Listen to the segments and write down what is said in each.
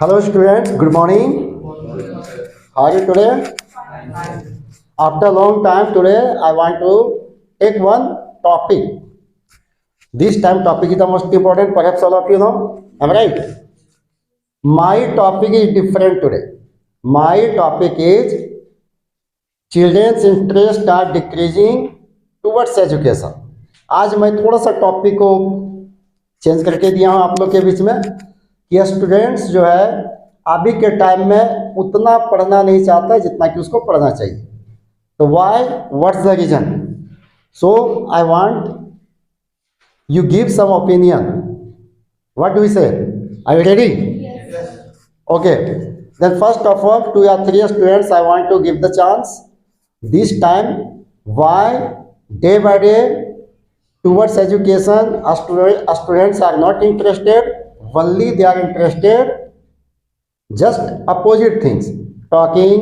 Hello students, good morning. How are you today? After a long time today, I want to take one topic. This time topic is the most important, perhaps all of you know. Am I right? My topic is different today. My topic is children's interest are decreasing towards education. आज मैं थोड़ा सा topic को change करके दिया हूँ आप लोग के बीच में कि स्टूडेंट्स जो है अभी के टाइम में उतना पढ़ना नहीं चाहता जितना कि उसको पढ़ना चाहिए. तो why, what's the reason? So I want you give some opinion. What do we say? Are you ready? Okay. Then first of all, 2 or 3 students I want to give the chance. This time, why day by day towards education, students are not interested. Only they are interested just opposite things. Talking,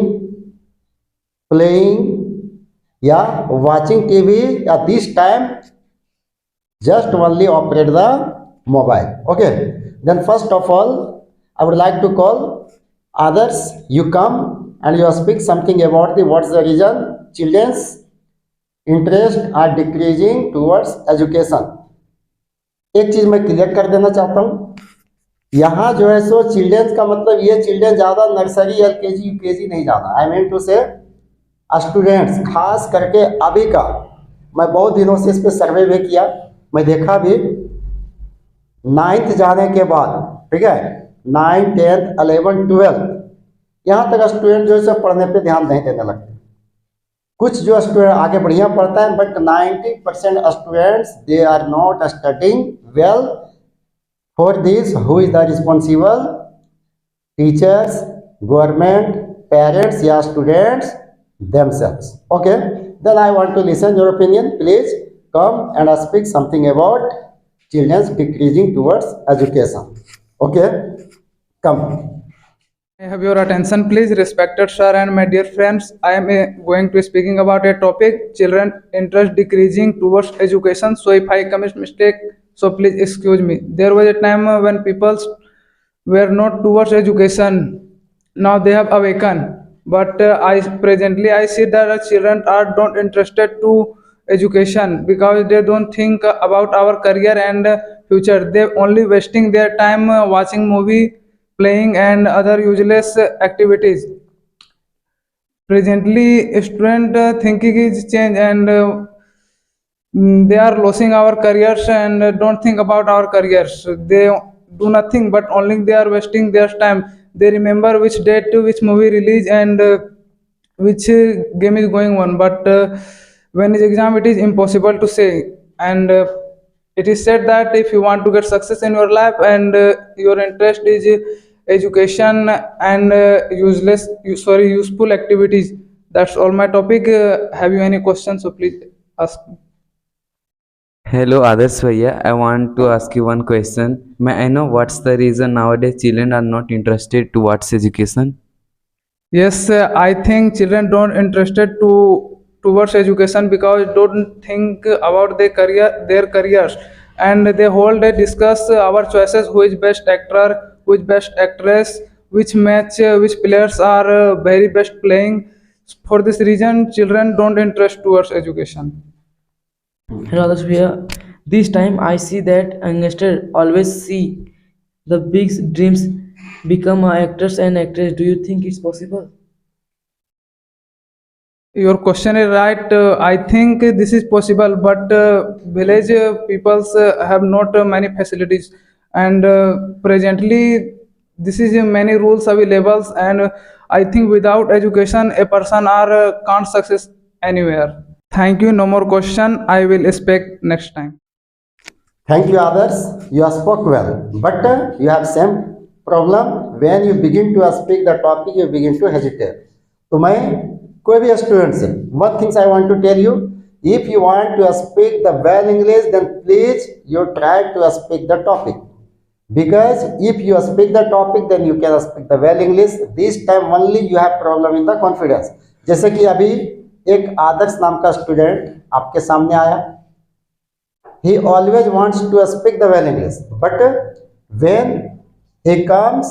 playing, yeah, watching TV. At this time, just only operate the mobile. Okay, then first of all I would like to call others. You come and you speak something about the what's the reason children's interest are decreasing towards education. एक चीज मैं clear कर देना चाहता हूँ, यहाँ जो है सो चिल्ड्रेंस का मतलब ये चिल्ड्रेन ज्यादा नर्सरी एलकेजी यूकेजी नहीं जाना. आई मीन टू से स्टूडेंट्स खास करके अभी का, मैं बहुत दिनों से इस पर सर्वे भी किया, मैं देखा भी 9th जाने के बाद, ठीक है, 9, 10, 11, 12 यहाँ तक स्टूडेंट जो है पढ़ने पे ध्यान नहीं देने लगते. कुछ जो स्टूडेंट आगे बढ़िया पढ़ता है, but 90% students they are not studying well. For this who is the responsible? Teachers, government, parents या students themselves. Okay, then I want to listen your opinion. Please come and speak something about children's decreasing towards education. Okay, come. I have your attention, please, respected sir and my dear friends. I am going to speaking about a topic: children interest decreasing towards education. So if I commit mistake, so please excuse me. There was a time when people were not towards education. Now they have awakened. But I presently I see that children are not interested to education because they don't think about our career and future. They only wasting their time watching movie, playing and other useless activities. Presently student thinking is change and they are losing our careers and don't think about our careers. They do nothing but only they are wasting their time. They remember which date which movie release and which game is going on, but when is exam it is impossible to say. And it is said that if you want to get success in your life and your interest is education and useful activities. That's all my topic. Have you any questions? So please ask. Hello Adarsh Bhaiya, I want to ask you one question. May I know what's the reason nowadays children are not interested towards education? Yes, I think children don't interested towards education because don't think about their careers, and they whole day discuss our choices: who is best actor, who is best actress, which match, which players are very best playing. For this reason, children don't interest towards education. Hello, Bhaiya. This time I see that youngsters always see the big dreams become actors and actresses. Do you think it's possible? Your question is right. I think this is possible, but village peoples have not many facilities, and presently this is many rules available. And I think without education, a person are can't success anywhere. Thank you. No more question. I will speak next time. Thank you others. You spoke well, but you have same problem. When you begin to speak the topic, you begin to hesitate. तो मैं कोई भी student से one things I want to tell you, if you want to speak the well English, then please you try to speak the topic, because if you speak the topic then you can speak the well English. This time only you have problem in the confidence. जैसे कि अभी एक आदर्श नाम का student आपके सामने आया, he always wants to speak the well English, but when he comes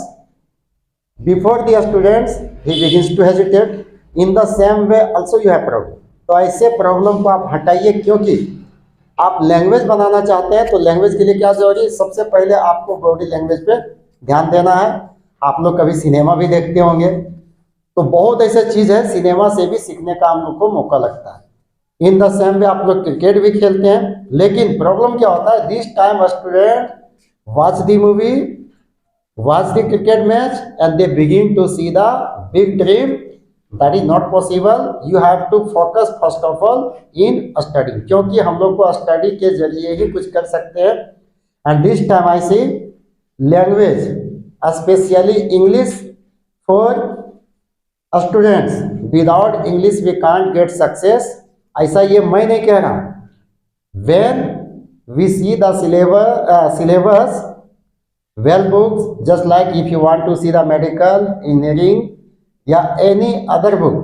before the students he begins to hesitate. In the same way also you have problem. तो ऐसे प्रॉब्लम को आप हटाइए, क्योंकि आप लैंग्वेज बनाना चाहते हैं तो लैंग्वेज के लिए क्या जरूरी है, सबसे पहले आपको बॉडी लैंग्वेज पे ध्यान देना है। आप लोग कभी सिनेमा भी देखते होंगे, तो बहुत ऐसे चीज़ है सिनेमा से भी सीखने का हम लोग को मौका लगता है। इन द सेम वे आप लोग क्रिकेट भी खेलते हैं, लेकिन प्रॉब्लम क्या होता है, this time student watch the movie, watch the cricket match and they begin to see the big dream. That is not possible. You have to focus first of all in studying, क्योंकि हम लोग को study के जरिए ही कुछ कर सकते हैं। And this time I see language, especially English for students. Without English we can't get success. ऐसा ये मैं नहीं कह रहा। When we see the syllabus, well books, just like if you want to see the medical, engineering, yeah, any other book,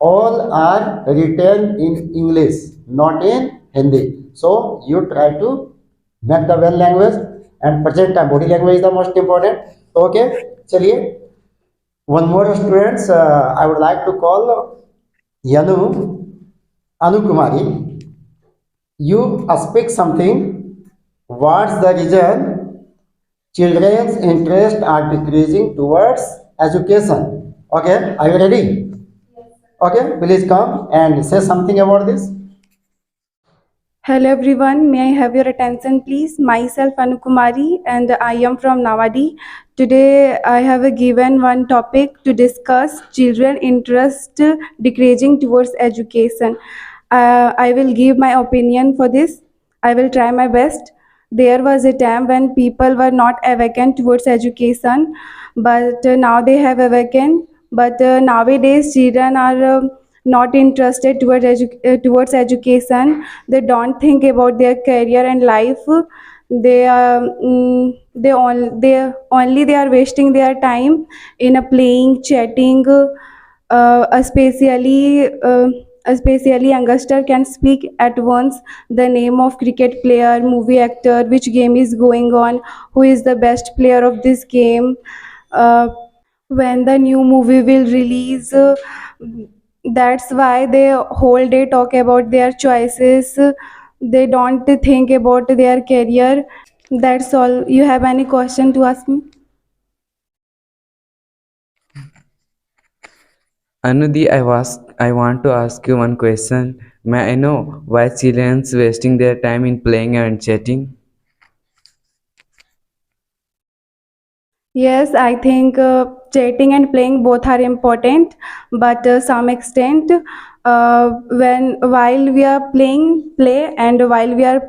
all are written in English, not in Hindi. So you try to make the well language, and present time body language is the most important. Okay, चलिए, one more students, I would like to call Anu Kumari. You speak something. What's the reason children's interest are decreasing towards education? Okay, are you ready? Yes, sir. Okay, please come and say something about this. Hello everyone, may I have your attention please? Myself Anu Kumari and I am from Nawadi. Today I have given one topic to discuss children interest decreasing towards education. I will give my opinion for this. I will try my best. There was a time when people were not awakened towards education, but now they have awakened. But nowadays children are not interested towards education. They don't think about their career and life. They are wasting their time in playing, chatting. Especially youngster can speak at once the name of cricket player, movie actor, which game is going on, who is the best player of this game, when the new movie will release. That's why they whole day talk about their choices. They don't think about their career. That's all. You have any question to ask me? Anudi, I want to ask you one question. May I know why children wasting their time in playing and chatting? Yes, I think chatting and playing both are important, but some extent, while we are playing, play, and while we are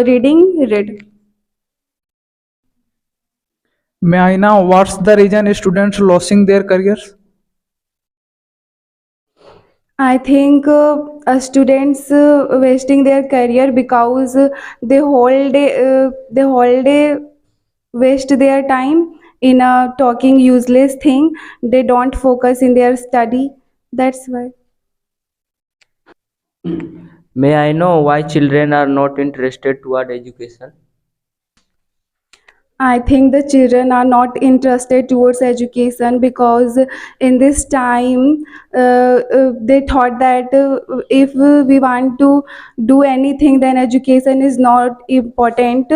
reading, read. May I know what's the reason students losing their careers? I think students wasting their career because they whole day waste their time in talking useless thing. They don't focus in their study. That's why. May I know why children are not interested toward education? I think the children are not interested towards education because in this time they thought that if we want to do anything, then education is not important,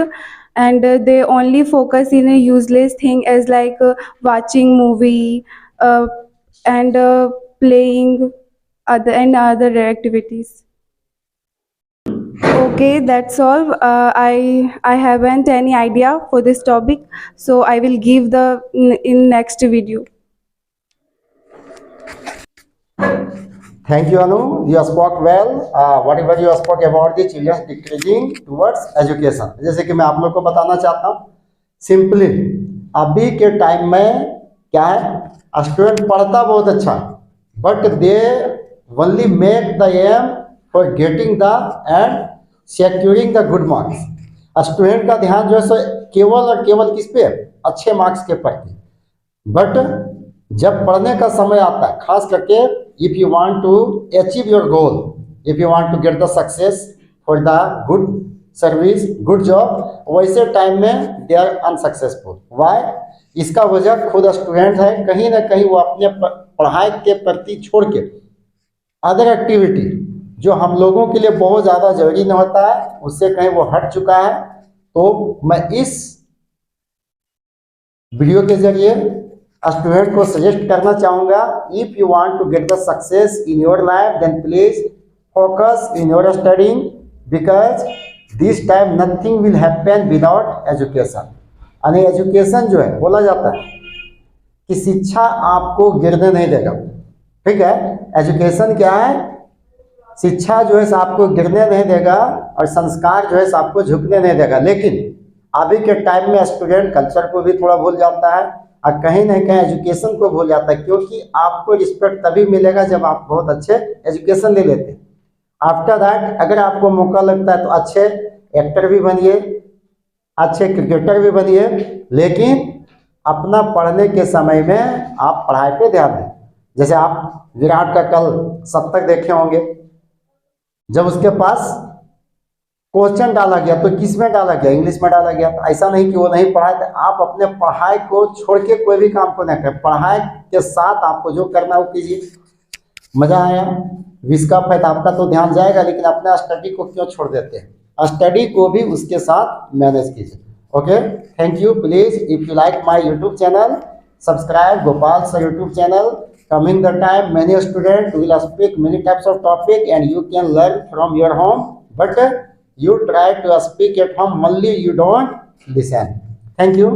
and they only focus in a useless thing as like watching movie and playing other activities. Okay, that's all. I haven't any idea for this topic, so I will give in next video. Thank you, Anu. You spoke well. Whatever you spoke about the children decreasing towards education. जैसे कि मैं आप लोग को बताना चाहता हूँ, simply अभी के टाइम में क्या है, स्टूडेंट पढ़ता बहुत अच्छा, but they only make the aim for getting the end securing the good marks. Student का ध्यान जो है सो केवल और केवल किस पे, अच्छे मार्क्स के प्रति। बट जब पढ़ने का समय आता है, खास करके if you want to achieve your goal, if you want to get the success for the good service, good job, वैसे टाइम में they are unsuccessful. Why? इसका वजह खुद स्टूडेंट है। कहीं ना कहीं वो अपने पढ़ाई के प्रति छोड़ के अदर एक्टिविटी जो हम लोगों के लिए बहुत ज़्यादा जरूरी नहीं होता है, उससे कहीं वो हट चुका है। तो मैं इस वीडियो के जरिए स्टूडेंट को सजेस्ट करना चाहूँगा, if you want to get the success in your life then please focus in your studying, because this time nothing will happen without education. यानी एजुकेशन जो है, बोला जाता है कि शिक्षा आपको गिरने नहीं देगा, ठीक है। एजुकेशन क्या है? शिक्षा जो है आपको गिरने नहीं देगा और संस्कार जो है आपको झुकने नहीं देगा। लेकिन अभी के टाइम में स्टूडेंट कल्चर को भी थोड़ा भूल जाता है और कहीं ना कहीं एजुकेशन को भूल जाता है, क्योंकि आपको रिस्पेक्ट तभी मिलेगा जब आप बहुत अच्छे एजुकेशन ले लेते हैं। आफ्टर दैट अगर आपको मौका लगता है तो अच्छे एक्टर भी बनिए, अच्छे क्रिकेटर भी बनिए, लेकिन अपना पढ़ने के समय में आप पढ़ाई पे ध्यान दें। जैसे आप विराट का कल शतक देखे होंगे, जब उसके पास क्वेश्चन डाला गया तो किस में डाला गया? इंग्लिश में डाला गया। तो ऐसा नहीं कि वो नहीं पढ़ाए थे। आप अपने पढ़ाई को छोड़ के कोई भी काम को नहीं करें, पढ़ाई के साथ आपको जो करना हो कीजिए। मजा आया? विश कप है तो आपका तो ध्यान जाएगा, लेकिन अपना स्टडी को क्यों छोड़ देते हैं? स्टडी को भी उसके साथ मैनेज कीजिए। Okay, thank you. Please if you like my YouTube channel, subscribe Gopal sir YouTube channel. Coming the time, many students will speak many types of topic and you can learn from your home, but you try to speak at home only, you don't listen. Thank you.